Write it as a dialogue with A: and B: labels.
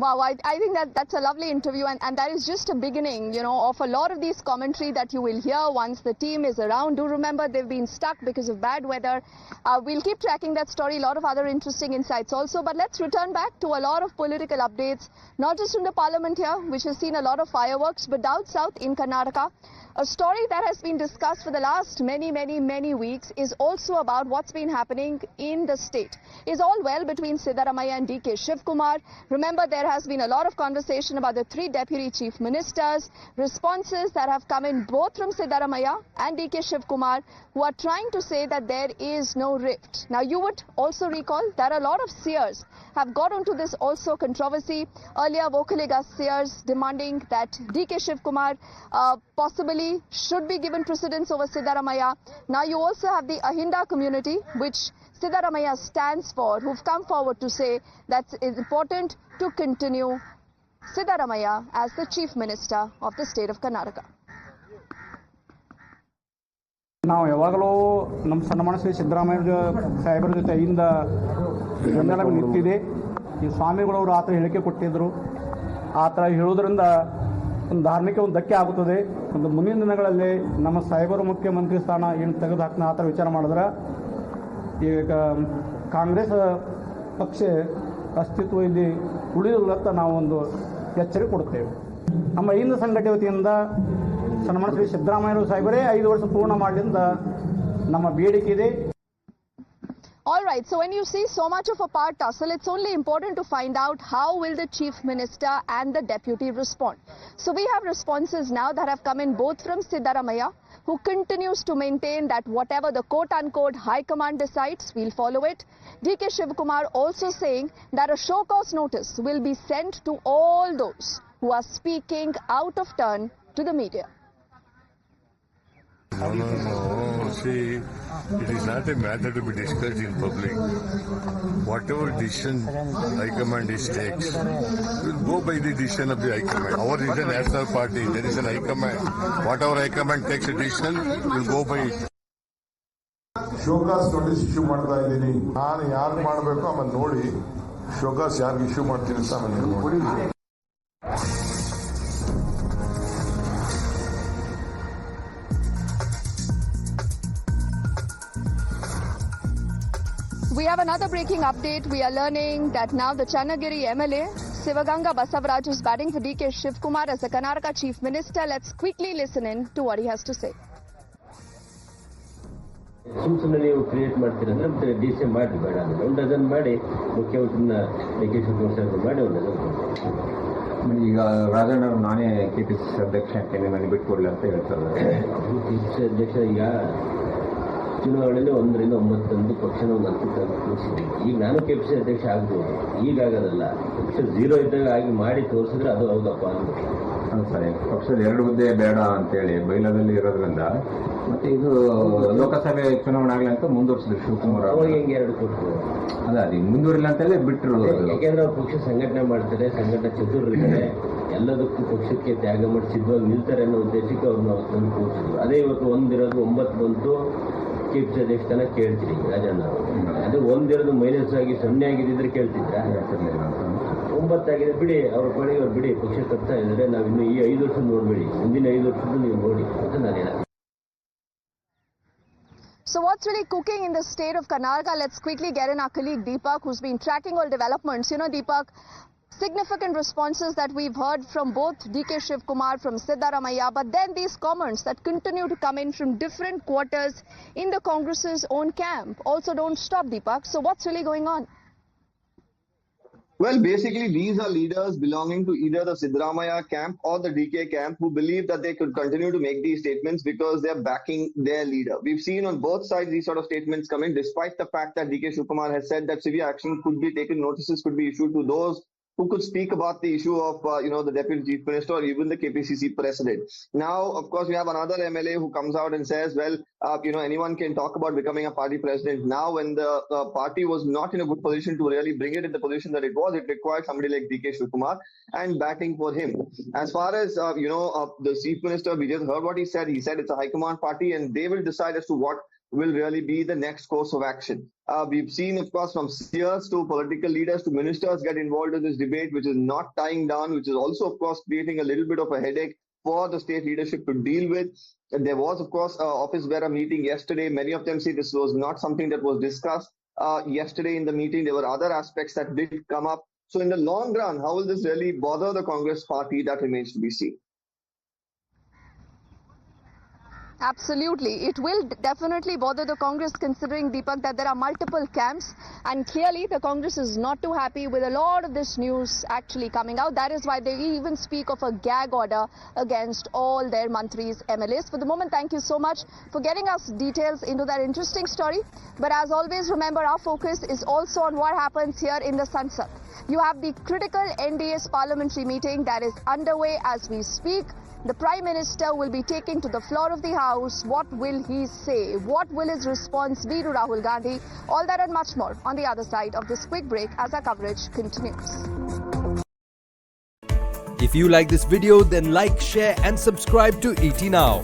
A: Wow, I think that's a lovely interview, and that is just a beginning, of a lot of these commentary that you will hear once the team is around. Do remember they've been stuck because of bad weather. We'll keep tracking that story, a lot of other interesting insights also. But let's return back to a lot of political updates, not just from the parliament here, which has seen a lot of fireworks, but down south in Karnataka. A story that has been discussed for the last many weeks is also about what's been happening in the state. Is all well between Siddaramaiah and DK Shivkumar? Remember, there has been a lot of conversation about the three deputy chief ministers, responses that have come in both from Siddaramaiah and DK Shivkumar, who are trying to say that there is no rift. Now, you would also recall that a lot of seers have got onto this also controversy. Earlier, Vokhaliga seers demanding that DK Shivkumar possibly should be given precedence over Siddaramaiah. Now you also have the Ahinda community, which Siddaramaiah stands for, who've come forward to say that it's important to continue Siddaramaiah as the Chief Minister of the state of Karnataka.
B: ನಾವು ಯಾವಾಗಲೂ ನಮ್ಮ ಸನ್ಮಾನ ಶ್ರೀ ಸಿದ್ದರಾಮಯ್ಯ ಸಾಹೇಬರ ಜೊತೆ ಇಂದ ಬೆನ್ನೆಲ ನಿಂತಿದೆ. ಈ ಸ್ವಾಮಿಗಳವರು ಆ ಥರ ಹೇಳಿಕೆ ಕೊಟ್ಟಿದ್ದರು. ಆ ಥರ ಹೇಳೋದ್ರಿಂದ ಒಂದು ಧಾರ್ಮಿಕ ಒಂದು ಧಕ್ಕೆ ಆಗುತ್ತದೆ. ಒಂದು ಮುಂದಿನ ದಿನಗಳಲ್ಲಿ ನಮ್ಮ ಸಾಹೇಬರು ಮುಖ್ಯಮಂತ್ರಿ ಸ್ಥಾನ ಏನು ತೆಗೆದು ಹಾಕ್ನ ಆ ಥರ ವಿಚಾರ ಮಾಡಿದ್ರೆ ಈಗ ಕಾಂಗ್ರೆಸ್ ಪಕ್ಷ ಅಸ್ತಿತ್ವ ಇಲ್ಲಿ ಉಳಿದಿಲ್ಲ ಅಂತ ನಾವು ಒಂದು ಎಚ್ಚರಿಕೆ ಕೊಡ್ತೇವೆ. ನಮ್ಮ ಹಿಂದೂ ಸಂಘಟನೆ ವತಿಯಿಂದ ಸನ್ಮಾನ ಶ್ರೀ ಸಿದ್ದರಾಮಯ್ಯ ಸಾಹೇಬರೇ 5 ವರ್ಷ ಪೂರ್ಣ ಮಾಡಲಿಂದ ನಮ್ಮ ಬೇಡಿಕೆ ಇದೆ.
A: All right, so when you see so much of a power tussle, it's only important to find out how will the Chief Minister and the Deputy respond. So we have responses now that have come in both from Siddaramaiah, who continues to maintain that whatever the quote-unquote High Command decides, we'll follow it. DK Shivkumar also saying that a show cause notice will be sent to all those who are speaking out of turn to the media.
C: No. See, it is not a matter to be discussed in public. Whatever decision High Command takes, we'll go by the decision of the High Command. Our is a national party. There is an High Command. Whatever High Command takes a decision, we'll go by it.
D: Show cause notice issue ಮಾಡ್ತಾ ಇದ್ದೀನಿ. ನಾನು ಯಾರು ಮಾಡಬೇಕು ಆಮೇಲೆ ನೋಡಿ show cause ಯಾರಿಗೆ issue ಮಾಡ್ತೀನಿ ಅಂತ ಆಮೇಲೆ ನೋಡಿ.
A: We have another breaking update. We are learning that now the Channagiri MLA, Sivaganga Basavaraj, is batting for DK Shivkumar as the Karnataka Chief Minister. Let's quickly listen in to what he has to say.
E: ಸುಮ್ಮನೆ ನೀವು create ಮಾಡ್ತೀರಂದ್ರೆ ಮತ್ತೆ D C ಮಾಡಿ ಬೇಡ ಅಂದ್ರೆ ಒಂದು dozen ಮಾಡಿ ಮುಖ್ಯಮಂತ್ರಿನ D K Shivakumar Saheb ಮಾಡಿ ಒಂದು ಡಜನ್.
F: ಈಗ ರಾಜಣ್ಣ ನಾನೇ ಕೆಪಿಸಿಸಿ ಅಧ್ಯಕ್ಷ ಅಂತೇನೆ ನನಗೆ ಬಿಟ್ಕೊಡ್ಲಿ ಅಂತ ಹೇಳ್ತಾರೆ.
E: ಕೆಪಿಸಿಸಿ ಅಧ್ಯಕ್ಷ ಈಗ ಚುನಾವಣೆಯಲ್ಲಿ 1 ರಿಂದ 9 ಪಕ್ಷನ ಒಂದು ಹಂತಕ್ಕೆ ತೋರಿಸಿದ್ವಿ. ಈಗ ನಾನು ಕೆಪಿಸಿಸಿ ಅಧ್ಯಕ್ಷ ಆಗ್ಬೋದು, ಈಗ ಆಗೋದಲ್ಲ. ಪಕ್ಷ 0 ಇದ್ದಾಗ ಆಗಿ ಮಾಡಿ ತೋರಿಸಿದ್ರೆ ಅದು ಹೌದಪ್ಪ ಅಂತ.
F: ಸರಿ, ಪಕ್ಷದ 2 ಹುದ್ದೆ ಬೇಡ ಅಂತೇಳಿ ಬೈಲದಲ್ಲಿ ಇರೋದ್ರಿಂದ ಮತ್ತೆ ಇದು ಲೋಕಸಭೆ ಚುನಾವಣೆ ಆಗಲಿ ಅಂತ ಮುಂದುವರಿಸಿದ್ರು ಶಿವಕುಮಾರ್.
E: ಅವಾಗ ಹೆಂಗೆ 2 ಕೊಟ್ಟರು?
F: ಅದ ಅದು ಮುಂದುವರಿಲ್ಲ ಅಂತೇಳಿ ಬಿಟ್ಟರು.
E: ಯಾಕೆಂದ್ರೆ ಅವ್ರು ಪಕ್ಷ ಸಂಘಟನೆ ಮಾಡ್ತಾರೆ, ಸಂಘಟನೆ ಚತುರರಿದ್ದಾರೆ, ಎಲ್ಲದಕ್ಕೂ ಪಕ್ಷಕ್ಕೆ ತ್ಯಾಗ ಮಾಡಿ ಸಿದ್ಧವಾಗಿ ನಿಲ್ತಾರೆ ಅನ್ನೋ ಉದ್ದೇಶಕ್ಕೆ ಅವ್ರನ್ನ ತಂದು ಕೂರಿಸಿದ್ರು. ಅದೇ ಇವತ್ತು 1 ಇರೋದು 9 ಬಂತು. ಕೆಪಿಸಿ ಅಧ್ಯಕ್ಷ ತನ ಕೇಳ್ತೀರಿ ರಾಜಣ್ಣ ಅವರು. ಅದು 1 ಇರೋದು ಮೈನಸ್ ಆಗಿ 0 ಆಗಿದ್ದಿದ್ರೆ ಕೇಳ್ತಿದ್ರ? 9 ಆಗಿದೆ ಬಿಡಿ, ಅವ್ರ ಪಡೆ ಅವ್ರು ಬಿಡಿ, ಪಕ್ಷ ತಪ್ತಾ ಇದ್ದಾರೆ. ನಾವಿನ್ನು ಈ 5 ವರ್ಷ ನೋಡ್ಬೇಡಿ, ಮುಂದಿನ 5 ವರ್ಷದ ನೀವು ನೋಡಿ ಅಂತ ನಾನು ಹೇಳ್ತೀನಿ.
A: So what's really cooking in the state of Karnataka? Let's quickly get in our colleague Deepak, who's been tracking all developments. Deepak, significant responses that we've heard from both DK Shivkumar, from Siddaramaiah, but then these comments that continue to come in from different quarters in the Congress's own camp also don't stop, Deepak. So what's really going on?
G: Well, basically, these are leaders belonging to either the Siddaramaiah camp or the DK camp who believe that they could continue to make these statements because they're backing their leader. We've seen on both sides these sort of statements come in, despite the fact that DK Shivkumar has said that severe action could be taken, notices could be issued to those who could speak about the issue of, the Deputy Chief Minister or even the KPCC President. Now, of course, we have another MLA who comes out and says, well, anyone can talk about becoming a party president. Now, when the party was not in a good position to really bring it in the position that it was, it required somebody like DK Shivkumar and batting for him. As far as, the Chief Minister, we just heard what he said. He said it's a high command party and they will decide as to what will really be the next course of action. We've seen, of course, from seers to political leaders to ministers get involved in this debate, which is not tying down, which is also, of course, creating a little bit of a headache for the state leadership to deal with. And there was, of course, an office bearer meeting yesterday. Many of them say this was not something that was discussed yesterday in the meeting. There were other aspects that did come up. So in the long run, how will this really bother the Congress party? That remains to be seen.
A: Absolutely. It will definitely bother the Congress, considering, Deepak, that there are multiple camps, and clearly the Congress is not too happy with a lot of this news actually coming out. That is why they even speak of a gag order against all their mantris, MLAs. For the moment, thank you so much for getting us details into that interesting story. But as always, remember, our focus is also on what happens here in the Sansad. You have the critical NDA's parliamentary meeting that is underway as we speak. The Prime Minister will be taking to the floor of the House. What will he say? What will his response be to Rahul Gandhi? All that and much more on the other side of this quick break as our coverage continues.
H: If you like this video, then like, share and subscribe to ET Now.